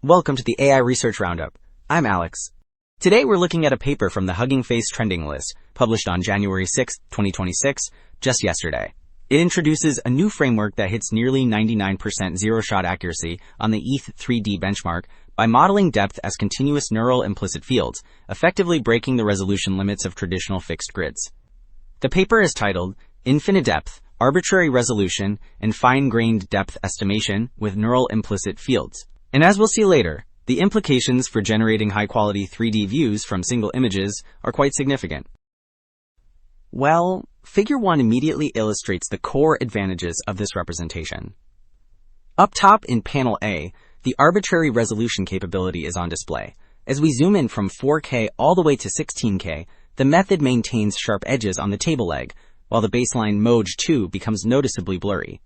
Welcome to the AI Research Roundup. I'm Alex. Today we're looking at a paper from the Hugging Face trending list, published on January 6, 2026, just yesterday. It introduces a new framework that hits nearly 99% zero-shot accuracy on the ETH-3D benchmark by modeling depth as continuous neural implicit fields, effectively breaking the resolution limits of traditional fixed grids. The paper is titled InfiniDepth, Arbitrary Resolution and Fine-Grained Depth Estimation with Neural Implicit Fields. And as we'll see later, the implications for generating high-quality 3D views from single images are quite significant. Well, Figure 1 immediately illustrates the core advantages of this representation. Up top in Panel A, the arbitrary resolution capability is on display. As we zoom in from 4K all the way to 16K, the method maintains sharp edges on the table leg, while the baseline Moj2 becomes noticeably blurry.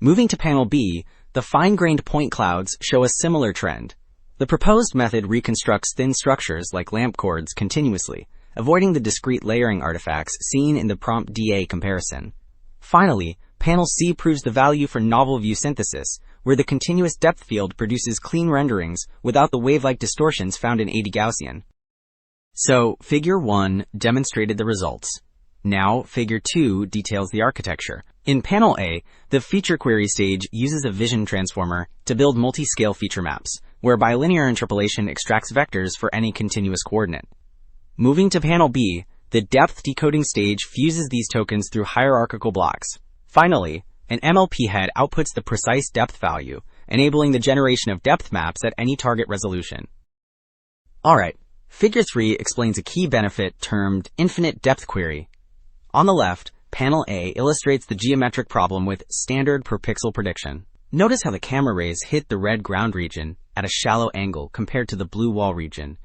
Moving to Panel B, the fine-grained point clouds show a similar trend. The proposed method reconstructs thin structures like lamp cords continuously, avoiding the discrete layering artifacts seen in the prompt DA comparison. Finally, Panel C proves the value for novel view synthesis, where the continuous depth field produces clean renderings without the wave-like distortions found in 80 Gaussian. So, Figure 1 demonstrated the results. Now, Figure 2 details the architecture. In Panel A, the feature query stage uses a vision transformer to build multi-scale feature maps, where bilinear interpolation extracts vectors for any continuous coordinate. Moving to Panel B, the depth decoding stage fuses these tokens through hierarchical blocks. Finally, an MLP head outputs the precise depth value, enabling the generation of depth maps at any target resolution. Alright, Figure 3 explains a key benefit termed infinite depth query. On the left, Panel A illustrates the geometric problem with standard per pixel prediction. Notice how the camera rays hit the red ground region at a shallow angle compared to the blue wall region.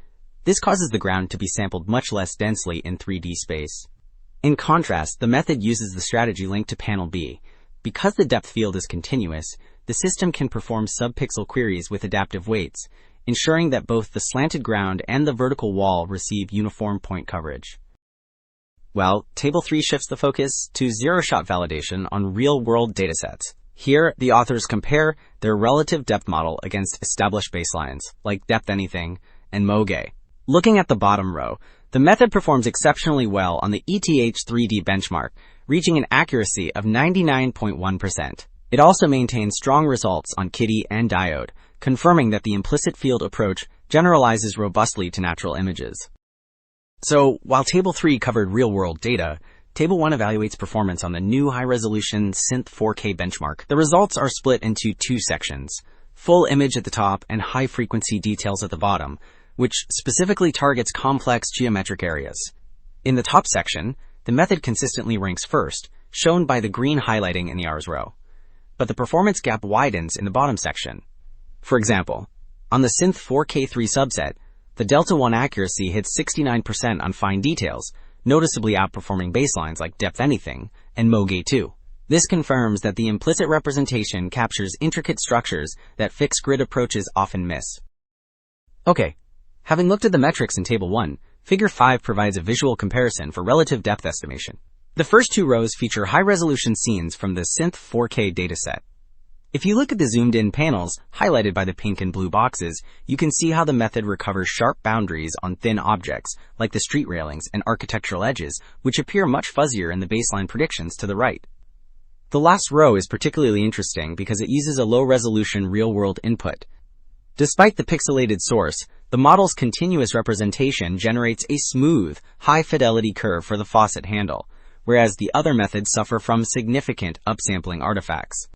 This causes the ground to be sampled much less densely in 3D space. In contrast, the method uses the strategy linked to Panel B. Because the depth field is continuous, the system can perform sub-pixel queries with adaptive weights, ensuring that both the slanted ground and the vertical wall receive uniform point coverage. Well, Table 3 shifts the focus to zero-shot validation on real-world datasets. Here, the authors compare their relative depth model against established baselines, like Depth Anything and Moge. Looking at the bottom row, the method performs exceptionally well on the ETH-3D benchmark, reaching an accuracy of 99.1%. It also maintains strong results on Kitty and Diode, confirming that the implicit field approach generalizes robustly to natural images. So, while Table 3 covered real-world data, Table 1 evaluates performance on the new high-resolution Synth 4K benchmark. The results are split into two sections, full image at the top and high-frequency details at the bottom, which specifically targets complex geometric areas. In the top section, the method consistently ranks first, shown by the green highlighting in the Rs row. But the performance gap widens in the bottom section. For example, on the Synth 4K3 subset, the Delta 1 accuracy hits 69% on fine details, noticeably outperforming baselines like Depth Anything and Moge 2. This confirms that the implicit representation captures intricate structures that fixed grid approaches often miss. Okay, having looked at the metrics in Table 1, Figure 5 provides a visual comparison for relative depth estimation. The first two rows feature high-resolution scenes from the Synth 4K dataset. If you look at the zoomed-in panels, highlighted by the pink and blue boxes, you can see how the method recovers sharp boundaries on thin objects, like the street railings and architectural edges, which appear much fuzzier in the baseline predictions to the right. The last row is particularly interesting because it uses a low-resolution real-world input. Despite the pixelated source, the model's continuous representation generates a smooth, high-fidelity curve for the faucet handle, whereas the other methods suffer from significant upsampling artifacts.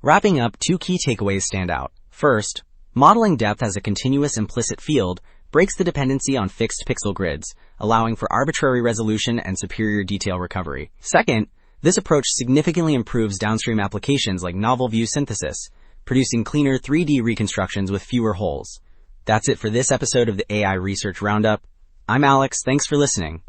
Wrapping up, two key takeaways stand out. First, modeling depth as a continuous implicit field breaks the dependency on fixed pixel grids, allowing for arbitrary resolution and superior detail recovery. Second, this approach significantly improves downstream applications like novel view synthesis, producing cleaner 3D reconstructions with fewer holes. That's it for this episode of the AI Research Roundup. I'm Alex, thanks for listening.